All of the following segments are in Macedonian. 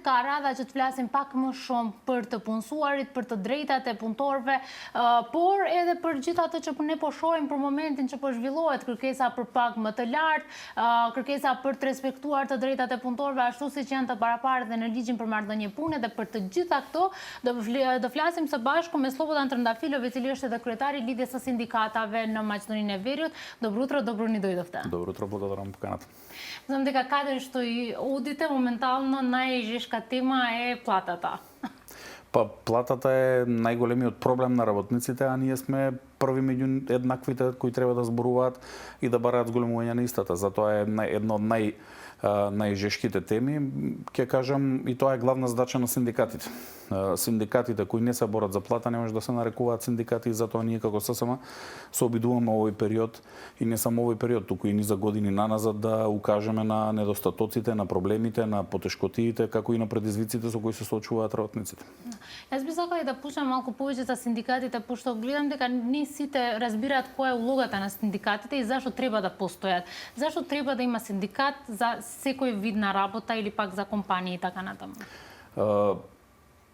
ka radha që të flasim pak më shumë për të punësuarit, për të drejtat e punëtorëve, por edhe për gjithë ato që ne po shohim për momentin që po zhvillohet kërkesa për pagë më të lartë, kërkesa për të respektuar të drejtat e punëtorëve ashtu siç janë të paraparë në ligjin për marrëdhënie pune, dhe për të gjitha këto do flasim së bashku me Slobodan Trëndafilov, i cili është edhe kryetari i lidhjes së sindikatave në Maqedoninë e Veriut. Dobro утро, добро ни дојдовте. Добро утро, благодарам поканата. Знам дека каде што и одите, моментално најжешка тема е платата. Па платата е најголемиот проблем на работниците, а ние сме први меѓу еднаквите кои треба да зборуваат и да бараат зголемување на истата. Затоа е едно од најжешките теми, ќе кажам, и тоа е главна задача на синдикатите. Синдикатите кои не се борат за плата не може да се нарекуваат синдикати, и затоа ние како ССМ се обидуваме овој период, и не само овој период, туку и низа години наназад, да укажеме на недостатоците, на проблемите, на потешкотиите, како и на предизвиците со кои се соочуваат работниците. Јас би сакала да пушам малку повеќе за синдикатите, пошто гледам дека не сите разбираат која е улогата на синдикатите и зашто треба да постојат. Зашто треба да има синдикат за секој вид на работа или пак за компании и така натаму?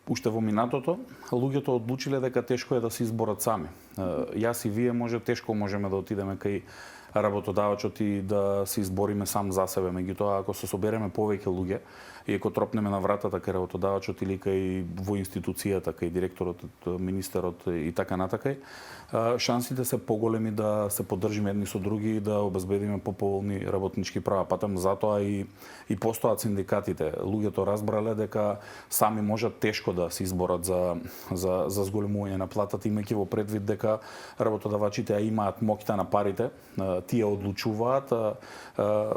Уште во минатото, луѓето одлучиле дека тешко е да се изборат сами. Јас и вие тешко можеме да отидеме кај работодавачот и да се избориме сам за себе. Меѓутоа, ако се собереме повеќе луѓе и ако тропнеме на вратата кај работодавачот или кај во институцијата, кај директорот, министерот и така натака, шансите се поголеми да се поддржиме едни со други и да обезбедиме пополни работнички права. Патем затоа и постојат синдикатите. Луѓето разбрале дека сами можат тешко да се изборат за зголемување на платата, имајќи во предвид дека работодавачите имаат моќта на парите, тие одлучуваат,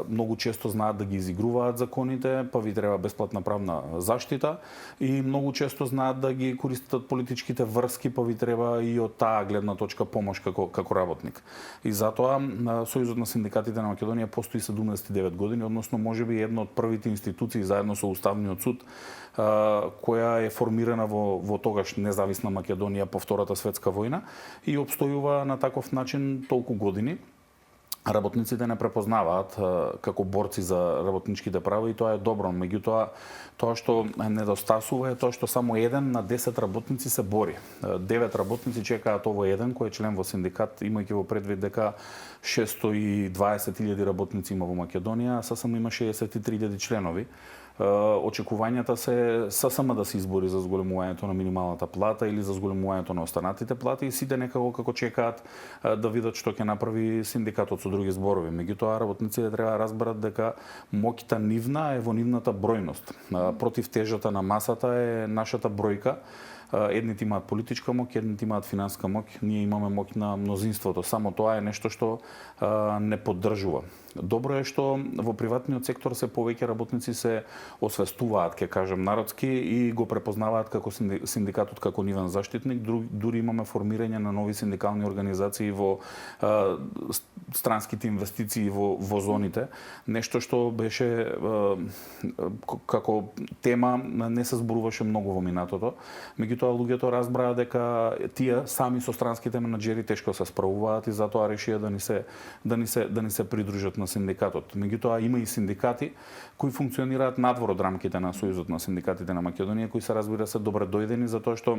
многу често знаат да ги изигруваат законите, па ви треба бесплатна правна заштита, и многу често знаат да ги користат политичките врски, па ви треба и од таа гледна точка помош како работник. И затоа Сојузот на синдикатите на Македонија постои 79 години, односно можеби една од првите институции заедно со Уставниот суд која е формирана во тогаш независна Македонија по Втората светска војна и опстојува на таков начин толку години. Работниците не препознаваат како борци за работничките права, и тоа е добро. Меѓутоа, тоа што недостасува е тоа што само 1 на 10 работници се бори. 9 работници чекаат овој еден кој е член во синдикат, имајќи во предвид дека 620.000 работници има во Македонија, а ССМ има 63.000 членови. Очекувањата се ССМ да се избори за зголемувањето на минималната плата или за зголемувањето на останатите плати, и сите некако како чекаат да видат што ќе направи синдикатот со други зборови. Меѓутоа, работниците треба да разберат дека моќта нивна е во нивната бројност. Против тежата на масата е нашата бројка. Едните имаат политичка моќ, едните имаат финанска моќ, ние имаме моќ на мнозинството. Само тоа е нешто што не поддржува. Добро е што во приватниот сектор се повеќе работници се освестуваат, ќе кажем народски, и го препознаваат како синдикатот како нивен заштитник. Дури имаме формирање на нови синдикални организации во странските инвестиции во зоните. Нешто што беше како тема не се зборуваше многу во минатото. Меѓутоа луѓето разбраа дека тие сами со странските менаџери тешко се справуваат, и затоа решија да ни се придружат на синдикатот. Меѓутоа има и синдикати кои функционираат надвор од рамките на Сојузот на синдикатите на Македонија, кои се разбира се добре дојдени, затоа што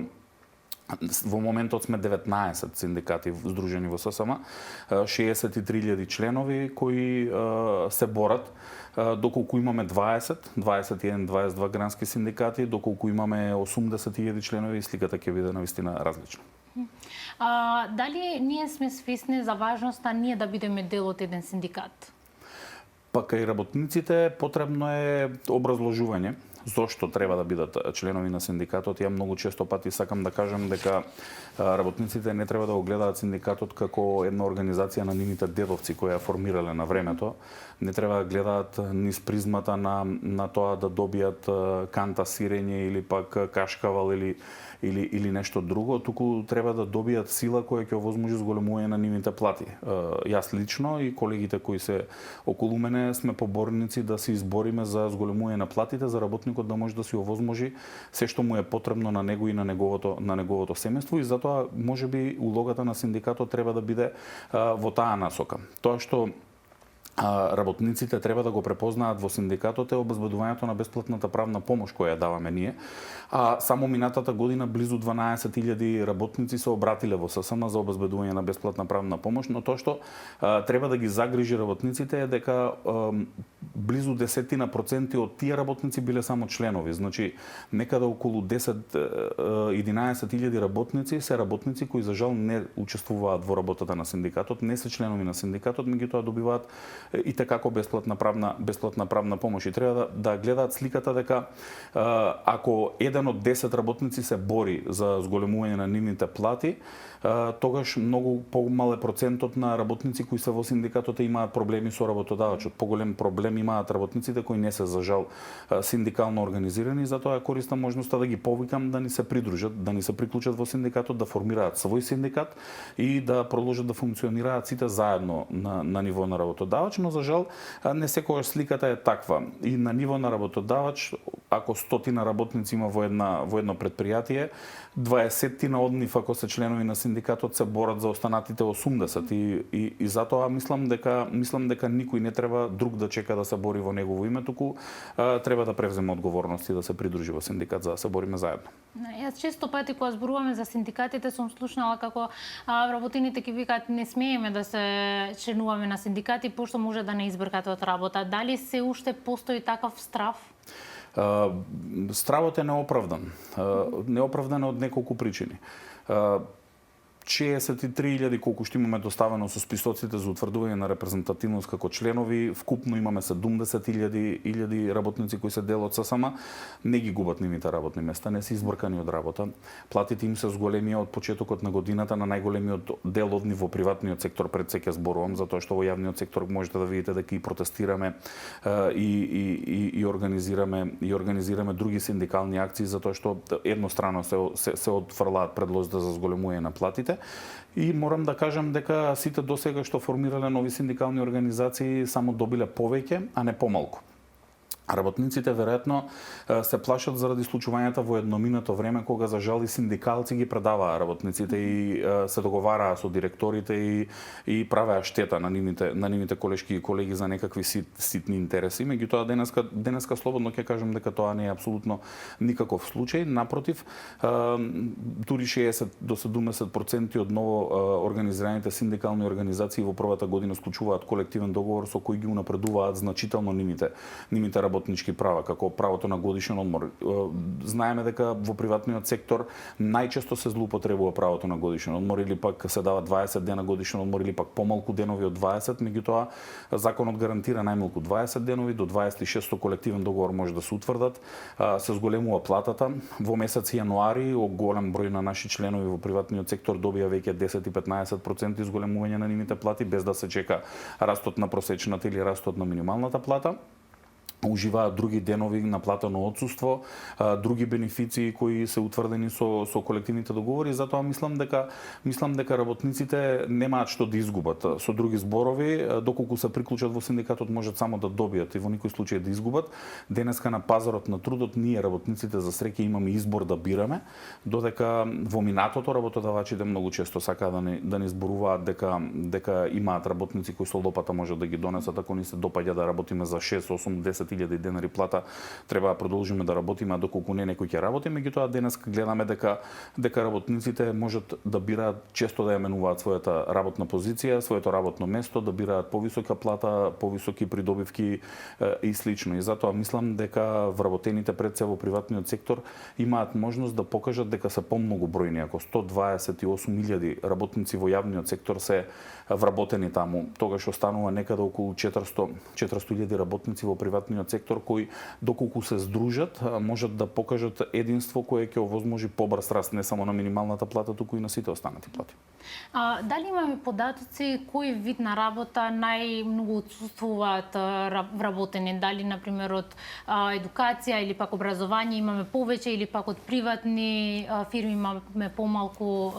во моментот сме 19 синдикати здружени во ССМ, 63.000 членови кои се борат, доколку имаме 21-22 грански синдикати, доколку имаме 80.000 членови, сликата ќе биде навистина различна. Дали ние сме свесни за важноста ние да бидеме дел од еден синдикат? Па кај работниците потребно е образложување зошто треба да бидат членови на синдикатот. Ја многу често пати сакам да кажам дека работниците не треба да го гледаат синдикатот како една организација на нивните дедовци која формирале на времето. Не треба да гледаат низ призмата на тоа да добијат канта сирење или пак кашкавал или нешто друго, туку треба да добијат сила која ќе овозможи зголемување на нивните плати. Јас лично и колегите кои се околу мене сме поборници да се избориме за зголемување на платите, за работникот да може да си овозможи се што му е потребно на него и на неговото семејство, и затоа можеби улогата на синдикатот треба да биде во таа насока. Тоа што работниците треба да го препознаат во синдикатот е обезбедувањето на бесплатната правна помош која ја даваме ние. А само минатата година близу 12.000 работници се обратиле во ССМ за обезбедување на бесплатна правна помош, но тоа што треба да ги загрижи работниците е дека близу 10% од тие работници биле само членови. Значи, некаде околу 10-11.000 работници се работници кои за жал не учествуваат во работата на синдикатот, не се членови на синдикатот, меѓутоа добиваат и како бесплатна правна помош. И треба да гледаат сликата дека ако еден од 10 работници се бори за зголемување на нивните плати, тогаш многу помал е процентот на работници кои се во синдикатот и имаат проблеми со работодавачот. Поголем проблем имаат работниците кои не се за жал синдикално организирани, затоа користам можноста да ги повикам да ни се придружат, да ни се приклучат во синдикатот, да формираат свој синдикат и да продолжат да функционираат сите заедно на ниво на работодавач, но за жал не секогаш сликата е таква. И на ниво на работодавач, ако 100 работници има во едно предпријатие, 20 од нив ако се членови на синдикатот се борат за останатите 80 и затоа мислам дека никој не треба друг да чека да се бори во негово име, туку треба да превземе одговорност и да се придружи во синдикат за да се бориме заедно. Јас често пати кога зборуваме за синдикатите сум слушнала како работините ќе викаат не смееме да се членуваме на синдикати пошто може да не избркате од работа. Дали се уште постои такав страв? Стравот е неоправдан. Неоправдан е од неколку причини. 63.000 колку што имаме доставено со списоците за утврдување на репрезентативност како членови, вкупно имаме 70.000 работници кои се дел од ССМ, не ги губат нивните работни места, не се избркани од работа. Платите им се зголемија од почетокот на годината на најголемиот дел од нив во приватниот сектор, пред се ќе зборувам, затоа што во јавниот сектор можете да видите дека и протестираме и организираме други синдикални акции затоа што еднострано се отфрлаат предлозите за зголемување на платите. И морам да кажам дека сите досега што формирале нови синдикални организации само добиле повеќе, а не помалку. Работниците веројатно се плашат заради случувањата во едноминато време кога за жал и синдикалци ги предаваа работниците и се договараа со директорите и правеа штета на нивните колешки и колеги за некакви ситни интереси. Меѓутоа денеска слободно ќе кажам дека тоа не е апсолутно никаков случај, напротив, дури 60 до 70% од ново организираните синдикални организации во првата година склучуваат колективен договор со кој ги унапредуваат значително нивните работнички права, како правото на годишен одмор. Знаеме дека во приватниот сектор најчесто се злоупотребува правото на годишен одмор или пак се дава 20 дена годишен одмор или пак помалку денови од 20, меѓутоа законот гарантира најмалку 20 денови, до 26 колективен договор може да се утврдат, се зголемува платата. Во месец јануари голем број на наши членови во приватниот сектор добија веќе 10 и 15% зголемување на нивните плати без да се чека растот на просечната или растот на минималната плата. Уживаат други денови на платено отсуство, други бенефиции кои се утврдени со колективните договори, затоа мислам дека работниците немаат што да изгубат. Со други зборови, доколку се приклучат во синдикатот можат само да добијат и во никој случај да изгубат. Денеска на пазарот на трудот ние работниците за среќа имаме избор да бираме, додека во минатото работодавачите многу често сакаат да ни зборуваат дека имаат работници кои со лопата можат да ги донесат ако ни се допаѓа да работиме за 6, 8, 10 10.000 денари плата, треба да продолжиме да работиме, а доколку не некој ќе работи, меѓутоа денес гледаме дека работниците можат да бираат често да ја менуваат својата работна позиција, своето работно место, да бираат повисока плата, повисоки придобивки и слично. И затоа мислам дека вработените пред се во приватниот сектор имаат можност да покажат дека се помногу бројни. Ако 128.000 работници во јавниот сектор се вработени таму, тогаш останува некаде околу 400.000 работници во приватниот сектор кои доколку се здружат можат да покажат единство кое ќе овозможи побрз раст не само на минималната плата, туку и на сите останати плати. Дали имаме податоци кој вид на работа најмногу отсуствуваат вработени? Дали на пример од едукација или пак образование имаме повеќе или пак од приватни фирми имаме помалку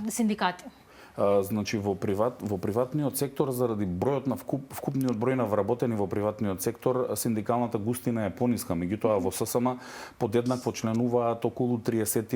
синдикати? Значи во приватниот сектор заради бројот на вкупниот број на вработени во приватниот сектор синдикалната густина е пониска, меѓутоа во ССМ подеднакво членуваат околу 30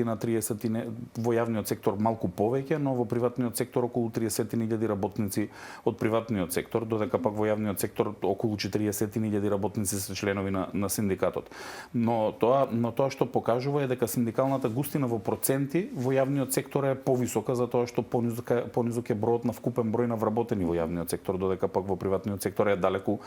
во јавниот сектор малку повеќе, но во приватниот сектор околу 30.000 работници од приватниот сектор, додека пак во јавниот сектор околу 40.000 работници се членови на синдикатот. Но тоа што покажува е дека синдикалната густина во проценти во јавниот сектор е повисока затоа што понизок е бројот на вкупен број на вработени во јавниот сектор, додека пак во приватниот сектор е далеку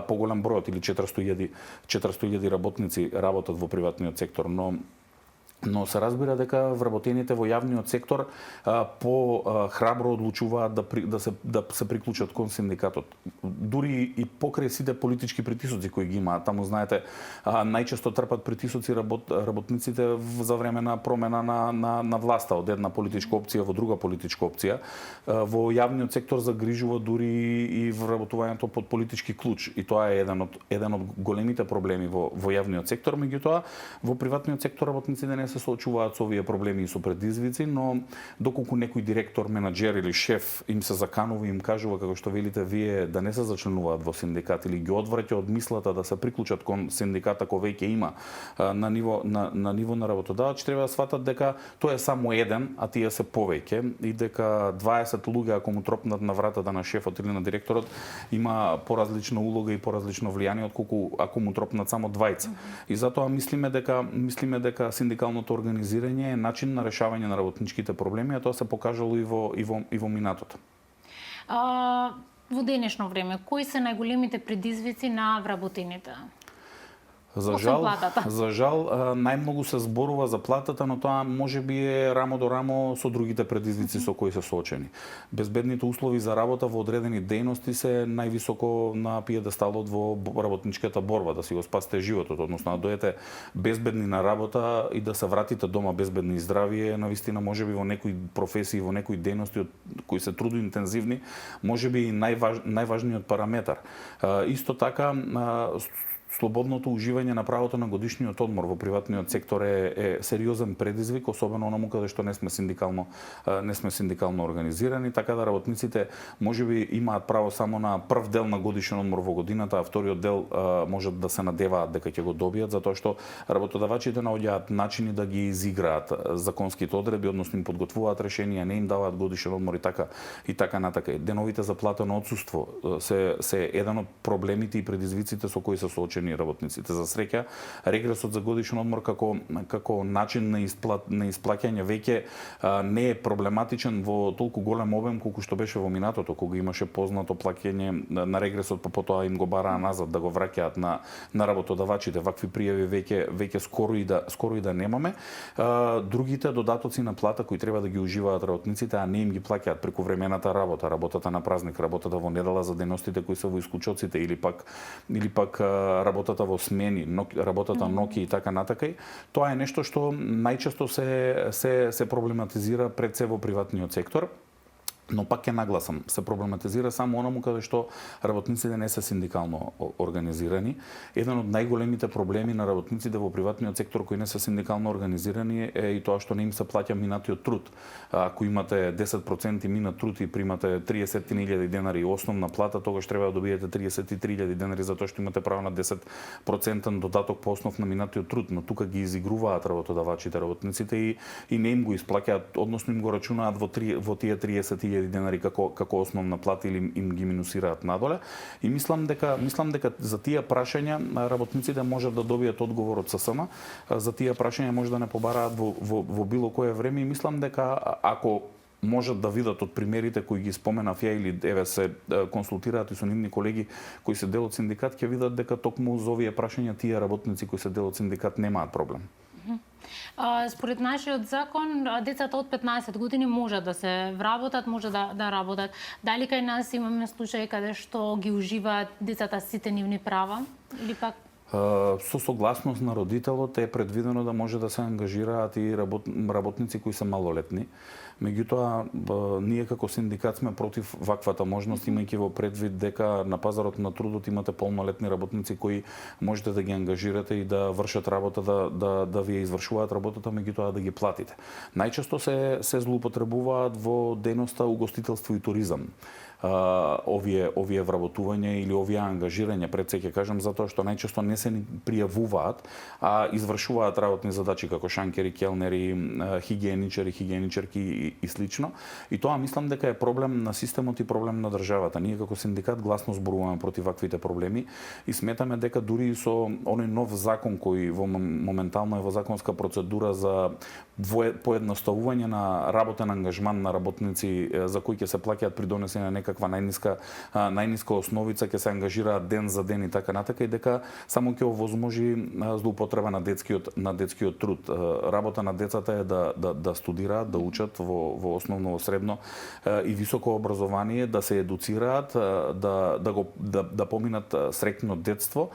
поголем бројот или 400.000 работници работат во приватниот сектор, но се разбира дека вработените во јавниот сектор храбро одлучуваат да се приклучат кон синдикатот. Дури и покрај сите политички притисоци кои ги имаат, таму знаете, најчесто трпат притисоци работниците за време на промена на власта од една политичка опција во друга политичка опција. Во јавниот сектор загрижува дури и вработувањето под политички клуч, и тоа е еден од големите проблеми во јавниот сектор. Меѓутоа, во приватниот сектор работниците не се соочуваат со овие проблеми и со предизвици, но доколку некој директор, менаџер или шеф им се заканува и им кажува, како што велите вие, да не се зачленуваат во синдикат или ги одвраќа од мислата да се приклучат кон синдикат ако веќе има на ниво на работодавач, треба да сватат дека тоа е само еден, а тие се повеќе, и дека 20 луѓе ако му тропнат на вратата на шефот или на директорот има поразлична улога и поразлично влијание отколку ако му тропнат само двајца. И затоа мислиме дека синдикалното организирање е начин на решавање на работничките проблеми, а тоа се покажало и во минатото. Во денешно време, кои се најголемите предизвици на вработените? За жал, најмногу се зборува за платата, но тоа можеби е рамо до рамо со другите предизвици со кои се соочени. Безбедните услови за работа во одредени дејности се највисоко на пиедесталот во работничката борба, да си го спасите животот, односно да дојдете безбедни на работа и да се вратите дома безбедни и здрави, навистина можеби во некои професии, во некои дејности кои се трудоинтензивни, можеби и најважниот параметар. Исто така, слободното уживање на правото на годишниот одмор во приватниот сектор е сериозен предизвик, особено онаму каде што не сме синдикално организирани, така да работниците можеби имаат право само на прв дел на годишен одмор во годината, а вториот дел можат да се надеваат дека ќе го добијат, затоа што работодавачите наоѓаат начини да ги изиграат законските одредби, односно им подготвуваат решенија, не им даваат годишен одмор и така натака. Деновите за платено отсуство се еден од проблемите и предизвиците со кои се соочени работниците. За среќа, регресот за годишен одмор како начин на исплаќање веќе не е проблематичен во толку голем обем колку што беше во минатото, кога имаше познато плаќање на регресот, па потоа им го бараа назад да го враќаат на работодавачите. Вакви пријави веќе скоро и да немаме. Другите додатоци на плата кои треба да ги уживаат работниците, а не им ги плаќаат преку времената работа, работата на празник, работата во недела за дејностите кои се во исклучоците или пак работата во смени, работата ноќи и така натака. Тоа е нешто што најчесто се проблематизира пред се во приватниот сектор. Но пак ќе нагласам, се проблематизира само онаму каде што работниците не се синдикално организирани. Еден од најголемите проблеми на работниците во приватниот сектор кои не се синдикално организирани е и тоа што не им се плаќа минатиот труд. Ако имате 10% минат труд и примате 30.000 денари основна плата, тогаш треба да добиете 33.000 денари затоа што имате право на 10% додаток по основ на минатиот труд, но тука ги изигруваат работодавачите, работниците и не им го исплаќаат, односно им го рачунаат во тие 30.000 денари како основна плата или им ги минусираат надоле. И мислам дека за тие прашања работниците можат да добијат одговор од ССМ, за тие прашања може да не побараат во било кое време, и мислам дека ако можат да видат од примерите кои ги споменав ја или се консултираат и со нивни колеги кои се дел од синдикат, ќе видат дека токму за овие прашања тие работници кои се дел од синдикат немаат проблем. Според нашиот закон, децата од 15 години може да се вработат, може да работат. Дали кај нас имаме случаи каде што ги уживаат децата сите нивни права или пак Со согласност на родителот е предвидено да може да се ангажираат и работници кои се малолетни. Меѓутоа, ние како синдикат сме против ваквата можност, имајќи во предвид дека на пазарот на трудот имате полнолетни работници кои можете да ги ангажирате и да вршат работа, да ви извршуваат работата, меѓутоа да ги платите. Најчесто се злоупотребуваат во дејноста угостителство и туризам. Овие вработувања или овие ангажирања, пред се ќе кажам, затоа што најчесто не се ни пријавуваат, а извршуваат работни задачи како шанкери, келнери, хигиеничари, хигиеничарки и слично. И тоа мислам дека е проблем на системот и проблем на државата. Ние како синдикат гласно зборуваме против ваквите проблеми и сметаме дека дури и со оној нов закон кој моментално е во законска процедура за поедноставување на работен ангажман на работници за кои ќе се плаќаат при донесење на некаква најниска основица, ќе се ангажираат ден за ден и така натака, и дека само ќе овозможи злоупотреба на детскиот труд. Работа на децата е да студираат, да учат во основно, средно и високо образование, да се едуцираат, да поминат среќно детство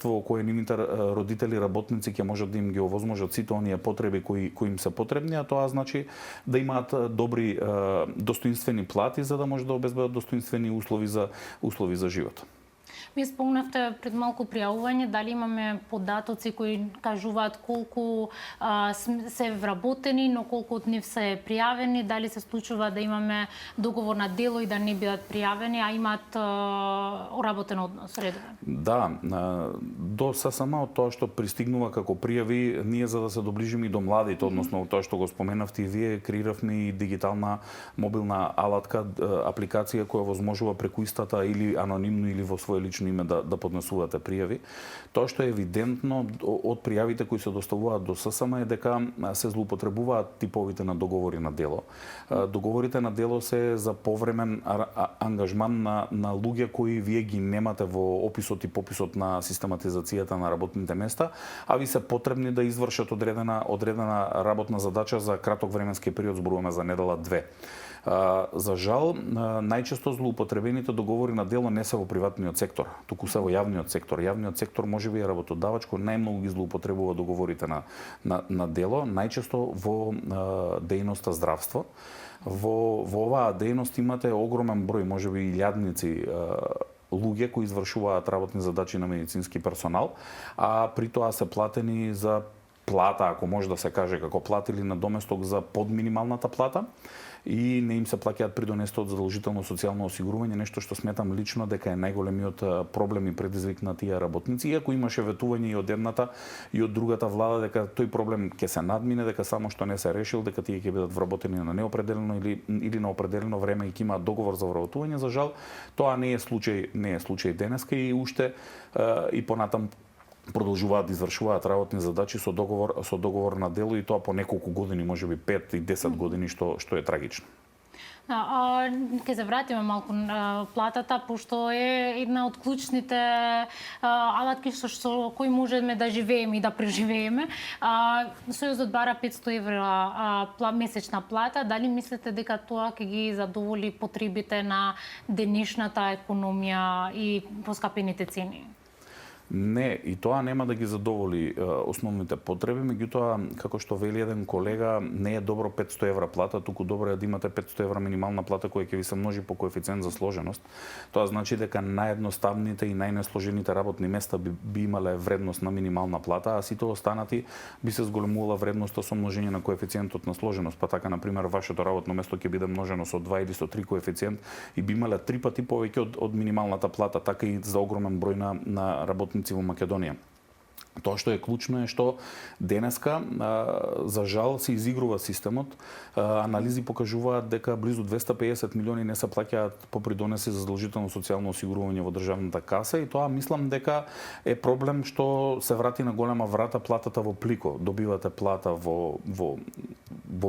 во кое нивните родители, работници ќе можат да им ги овозможат сите оние потреби кои им се потребни, а тоа значи да имаат добри достоинствени плати за да може да обезбедат достоинствени услови за живот. Вие спомнавте пред малку пријавување, дали имаме податоци кои кажуваат колку се вработени, но колку од нив се пријавени, дали се случува да имаме договор на дело и да не бидат пријавени, а имаат работен однос редовен? Да, до самото тоа што пристигнува како пријави, ние за да се доближиме и до младите, односно тоа што го споменавте и вие, креиравме и дигитална мобилна алатка, апликација која возможува преку истата или анонимно или во своје лично име да поднесувате пријави. Тоа што е евидентно од пријавите кои се доставуваат до ССМ е дека се злоупотребуваат типовите на договори на дело. Договорите на дело се за повремен ангажман на луѓе кои вие ги немате во описот и пописот на систематизацијата на работните места, а ви се потребни да извршат одредена работна задача за краток временски период, зборуваме за недела-две. За жал, најчесто злоупотребените договори на дело не се во приватниот сектор, туку се во јавниот сектор. Јавниот сектор можеби е работодавач кој најмногу ги злоупотребува договорите на дело, најчесто во дејноста здравство. Во оваа дејност имате огромен број, можеби илјадници луѓе кои извршуваат работни задачи на медицински персонал, а при тоа се платени за плата, ако може да се каже како плата или надоместок за подминималната плата, и не им се плаќаат придонесите од задолжително социјално осигурување, нешто што сметам лично дека е најголемиот проблем и предизвик на тие работници. Иако имаше ветување и од едната и од другата влада дека тој проблем ќе се надмине, дека само што не се решил, дека тие ќе бидат вработени на неопределено или на определено време и ќе имаат договор за вработување. За жал, тоа не е случај денеска и уште и понатам продолжуваат да извршуваат работни задачи со договор на дело, и тоа по неколку години, можеби 5 и 10 години, што е трагично. Ке се вратиме малку на платата, пошто е една од клучните алатки со кои можеме да живееме и да преживееме. Сојузот бара 500 евра месечна плата. Дали мислите дека тоа ќе ги задоволи потребите на денешната економија и поскапените цени? Не, и тоа нема да ги задоволи основните потреби, меѓутоа, како што вели еден колега, не е добро 500 евра плата, туку добро е да имате 500 евра минимална плата која ќе ви се множи по коефициент за сложеност. Тоа значи дека наједноставните и најнесложените работни места би имале вредност на минимална плата, а сите останати би се зголемувала вредноста со множење на коефициентот на сложеност. Па така, например, вашето работно место ќе биде множено со 2 или со 3 коефициент и би имале 3 пати повеќе од минималната плата, така и за огромен број на работници во Македонија. Тоа што е клучно е што денеска, за жал, се изигрува системот. Анализи покажуваат дека близу 250 милиони не се плаќаат по придонеси за задолжително социјално осигурување во државната каса, и тоа мислам дека е проблем што се врати на голема врата платата во плико. Добивате плата во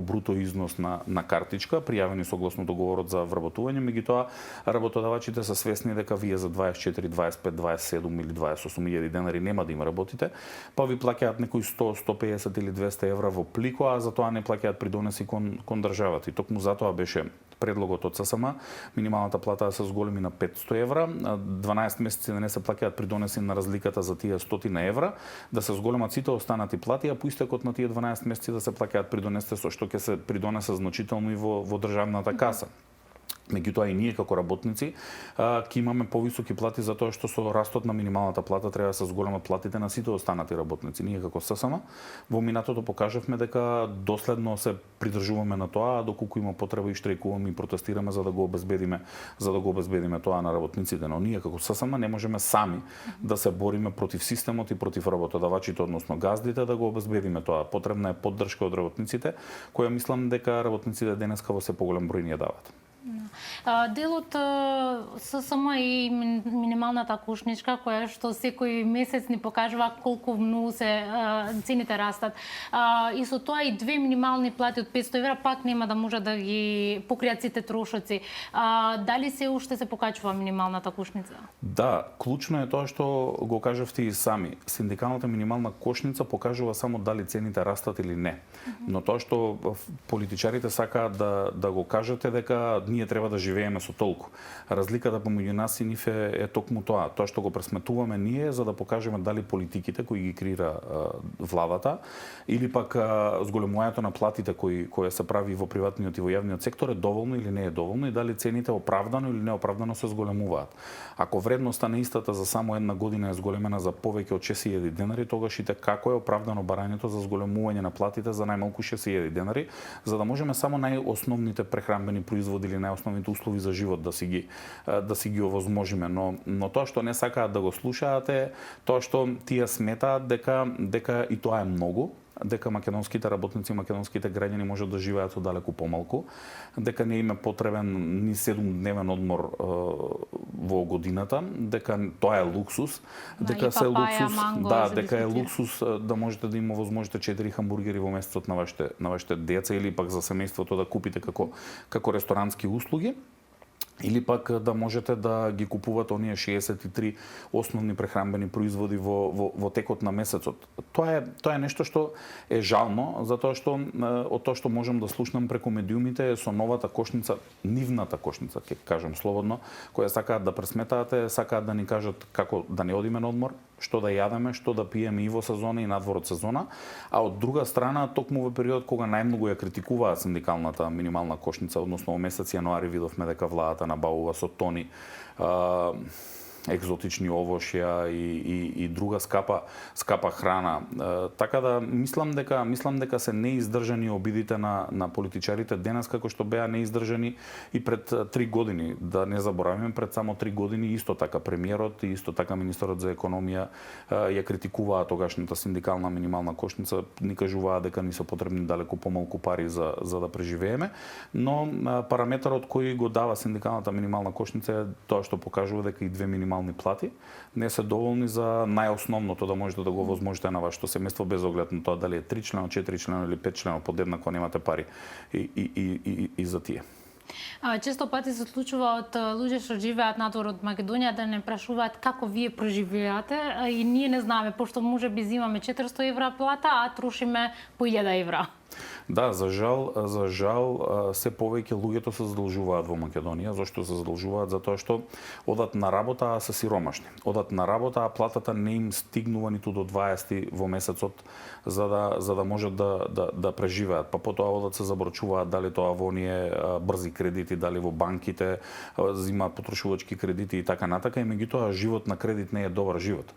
бруто износ на картичка, пријавени согласно договорот за вработување, меѓутоа работодавачите се свесни дека вие за 24, 25, 27 или 28 илјади денари нема да им работите, па ви плаќаат некои 100, 150 или 200 евра во плико, а за тоа не плаќаат придонеси кон државата. И токму затоа беше предлогот од ССМ, минималната плата да се зголеми на 500 евра, 12 месеци да не се плаќаат придонеси на разликата за тие 100 евра, да се зголемат сите останати плати, а по истекот на тие 12 месеци да се плаќаат придонесите, со што ќе се придонесе значително и во државната каса. Меѓутоа и ние како работници ќе имаме повисоки плати затоа што со растот на минималната плата треба да се зголемат платите на сите останати работници. Ние како ССМ во минатото покажавме дека доследно се придржуваме на тоа, а доколку има потреба и штрајкуваме и протестираме за да го обезбедиме тоа на работниците. Но ние како ССМ не можеме сами да се бориме против системот и против работодавачите, односно газдите, да го обезбедиме тоа. Потребна е поддршка од работниците, која мислам дека работниците денеска во се поголем број ни ја дават. Делот ССМ и минималната кошничка, која што секој месец ни покажува колку многу се цените растат. И со тоа и две минимални плати од 500 евра пак нема да може да ги покријат сите трошоци. Дали се уште се покачува минималната кошница? Да, клучно е тоа што го кажавте и сами. Синдикалната минимална кошница покажува само дали цените растат или не. Но тоа што политичарите сакаат да го кажете дека ние треба да живееме со толку. Разликата помеѓу нас и нив е токму тоа. Тоа што го пресметуваме ние за да покажеме дали политиките кои ги креира владата или пак зголемувањето на платите кои се прави во приватниот и во јавниот сектор е доволно или не е доволно и дали цените оправдано или неоправдано се зголемуваат. Ако вредноста на истата за само една година е зголемена за повеќе од 6.000 денари, тогаш ите како е оправдано барањето за зголемување на платите за најмалку 6.000 денари, за да можеме само најосновните прехранбени производи или најосновните услови за живот да си ги овозможиме, но тоа што не сакаат да го слушаат е тоа што тие сметаат дека и тоа е многу, дека македонските работници и македонските граѓани можат да живеат со далеку помалку, дека не им е потребен ни 7-дневен одмор во годината, дека тоа е луксус, дека се луксус, дека е луксус да можете да им овозможите 4 хамбургери во месецот на вашите деца или пак за семејството да купите како ресторански услуги. Или пак да можете да ги купувате оние 63 основни прехранбени производи во текот на месецот. Тоа е нешто што е жално, затоа што од тоа што можам да слушнам преку медиумите со новата кошница, нивната кошница, ќе кажам слободно, која сакаат да пресметаате, сакаат да ни кажат како да не одиме на одмор, што да јадеме, што да пиеме и во сезона и надвор од сезона, а од друга страна, токму во период кога најмногу ја критикуваат синдикалната минимална кошница, односно во месец јануари видовме дека владата набавува со тони екзотични овошја и друга скапа храна. Така да мислам дека се неиздржани обидите на политичарите денес како што беа неиздржани и пред 3 години. Да не забораваме, пред само 3 години исто така премиерот и исто така министерот за економија ја критикуваа тогашната синдикална минимална кошница, ни кажуваа дека ни се потребни далеку помалку пари за да преживееме, но параметарот кој го дава синдикалната минимална кошница е тоа што покажува дека и две минимални плати не се доволни за најосновното да можете да го возможите на вашето семејство без оглед на тоа дали е 3 члено, 4 члено или 5 члено, подеднакво немате пари и за тие. Често пати се случува од луѓе што живеат надвор од Македонија да не прашуваат како вие преживеате и ние не знаеме, пошто можеби земаме 400 евра плата, а трошиме по 1000 евра. Да, за жал се повеќе луѓето се задолжуваат во Македонија. Зошто се задолжуваат? Затоа што одат на работа, а се сиромашни. Одат на работа, а платата не им стигнува ниту до 20 во месецот за да можат да преживеат. Па потоа одат се забрачуваат дали тоа во оние брзи кредити, дали во банките, земаат потрошувачки кредити и така натака. И меѓутоа живот на кредит не е добар живот.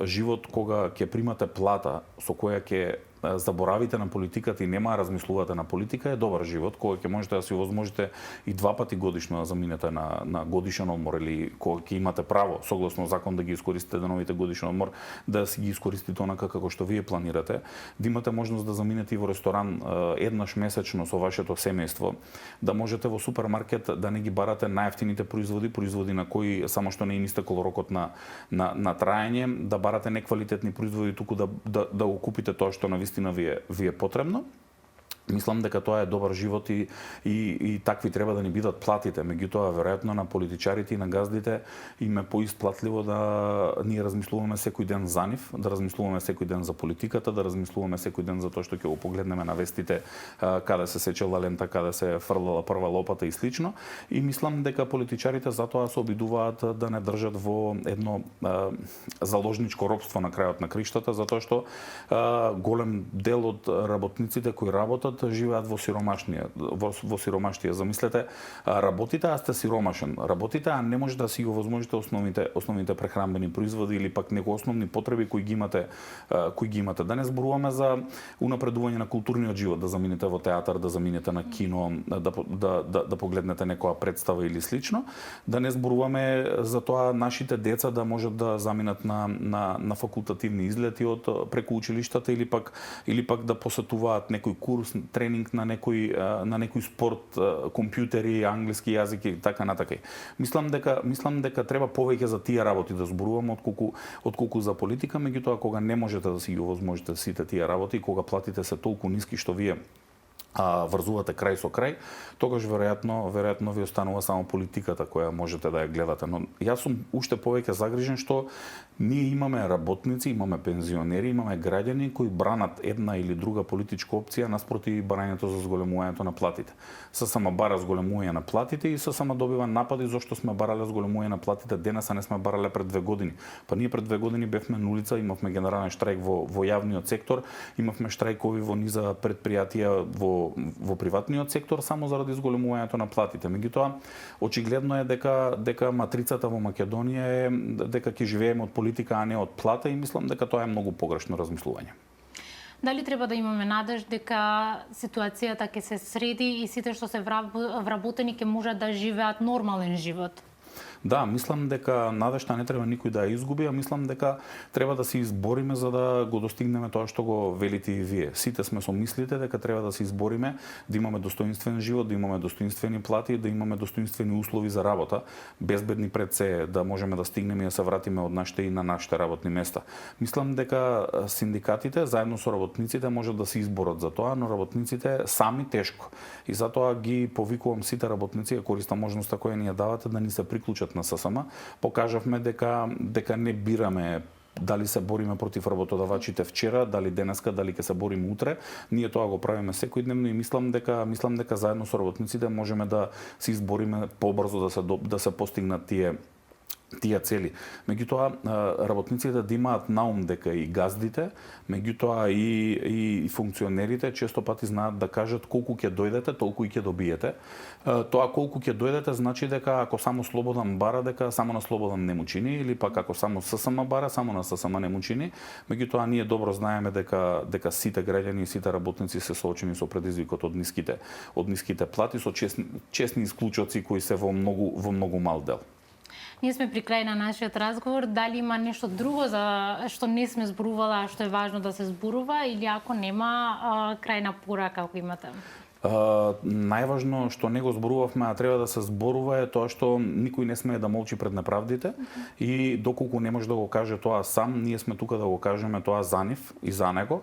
Живот кога ќе примате плата со која ќе заборавите на политиката и нема размислувате на политика е добар живот, кога ќе можете да си возможите и 2 пати годишно да заминете на годишен одмор или кога ќе имате право согласно закон да ги искористите деновите годишен одмор, да си ги искористите онака како што вие планирате, да имате можност да заминете и во ресторан еднаш месечно со вашето семејство, да можете во супермаркет да не ги барате најевтините производи на кои само што не им истекол рокот на траење, да барате неквалитетни производи туку да го купите тоа што на вистина ви е потребно. Мислам дека тоа е добар живот и такви треба да ни бидат платите. Меѓутоа, веројатно на политичарите и на газдите им е поисплатливо да ние размислуваме секој ден за нив, да размислуваме секој ден за политиката, да размислуваме секој ден за тоа што ќе го погледнеме на вестите, каде се сечела лента, каде се фрлала прва лопата и слично. И мислам дека политичарите затоа се обидуваат да не држат во едно заложничко робство на крајот на криштата, затоа што голем дел од работниците кои работат живеат во сиромаштија. Замислете, работите, а сте сиромашен. Работите, а не може да си го возможите основните прехранбени производи или пак некои основни потреби кои ги имате. Да не зборуваме за унапредување на културниот живот, да заминете во театар, да заминете на кино, да погледнете некоја представа или слично. Да не зборуваме за тоа нашите деца да можат да заминат на факултативни излети од преку училиштата или пак да посетуваат некој курс, тренинг на некој спорт, компјутери, англиски јазик и така натака. Мислам дека треба повеќе за тие работи да зборуваме отколку за политика, меѓутоа кога не можете да си ги овозможите сите тие работи, кога платите се толку ниски што вие врзувате крај со крај, тогаш веројатно ви останува само политиката која можете да ја гледате. Но јас сум уште повеќе загрижен што ние имаме работници, имаме пензионери, имаме граѓани кои бранат една или друга политичка опција наспроти барањето за зголемувањето на платите. ССМ бара зголемување на платите и ССМ добива напади зашто сме барале зголемување на платите денес, а не сме барале пред 2 години. Па ние пред 2 години бевме на улица, имавме генерален штрајк во јавниот сектор, имавме штрајкови во низа предпријатија во приватниот сектор само заради зголемувањето на платите. Меѓутоа, очигледно е дека матрицата во Македонија е дека ќе живееме од политика, а не од плата и мислам дека тоа е многу погрешно размислување. Дали треба да имаме надеж дека ситуацијата ќе се среди и сите што се вработени ќе можат да живеат нормален живот? Да, мислам дека надежта не треба никој да ја изгуби, а мислам дека треба да се избориме за да го достигнеме тоа што го велите и вие. Сите сме со мислите дека треба да се избориме, да имаме достоинствен живот, да имаме достоинствени плати, да имаме достоинствени услови за работа, безбедни пред се, да можеме да стигнеме и да се вратиме од нашите и на нашите работни места. Мислам дека синдикатите заедно со работниците можат да се изборат за тоа, но работниците сами тешко. И затоа ги повикувам сите работници, користам можноста која ни ја давате да ни се приклучат на ССМ. Покажавме дека не бираме дали се бориме против работодавачите вчера, дали денеска, дали ќе се бориме утре. Ние тоа го правиме секојдневно и мислам дека заедно со работниците можеме да се избориме побрзо да се постигнат тие цели. Меѓутоа, работниците да имаат наум дека и газдите, меѓутоа и функционерите често пати знаат да кажат колку ќе дојдете, толку и ќе добиете. Тоа колку ќе дојдете значи дека ако само Слободан бара, дека само на Слободан не му чини, или пак ако само ССМ бара, само на ССМ не му чини. Меѓутоа, ние добро знаеме дека сите граѓани и сите работници се соочени со предизвикот од ниските плати, со честни исклучоци кои се во многу мал дел. Ние сме при крај на нашиот разговор. Дали има нешто друго за што не сме зборувала, што е важно да се зборува, или ако нема, крајна порака ако имате? Најважно што не го зборувавме, а треба да се зборува е тоа што никој не смее да молчи пред неправдите и доколку не може да го каже тоа сам, ние сме тука да го кажеме тоа за нив и за него.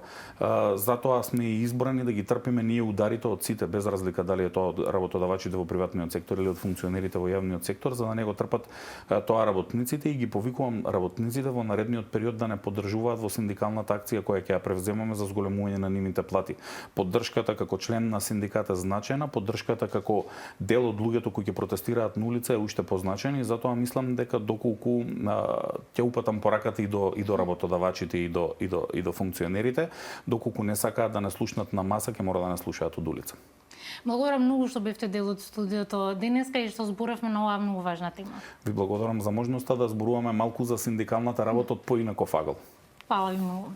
Затоа сме и избрани да ги трпиме ние ударите од сите, без разлика дали е тоа од работодавачите во приватниот сектор или од функционерите во јавниот сектор, за да не го трпат тоа работниците и ги повикувам работниците во наредниот период да не поддржуваат во синдикалната акција која ќе ја превземаме за зголемување на нивните плати. Поддршката како член на синдиката е значајна, поддршката како дел од луѓето кои ќе протестираат на улица е уште позначајна и затоа мислам дека доколку ќе упатам пораката и до работодавачите и до функционерите, доколку не сакаат да не слушнат на маса, ќе мора да не слушаат од улица. Благодарам многу што бевте дел од студиото денеска и што зборавме на оваа многу важна тема. Ви благодарам за можноста да зборуваме малку за синдикалната работа од поинаков агол. Фала ви многу.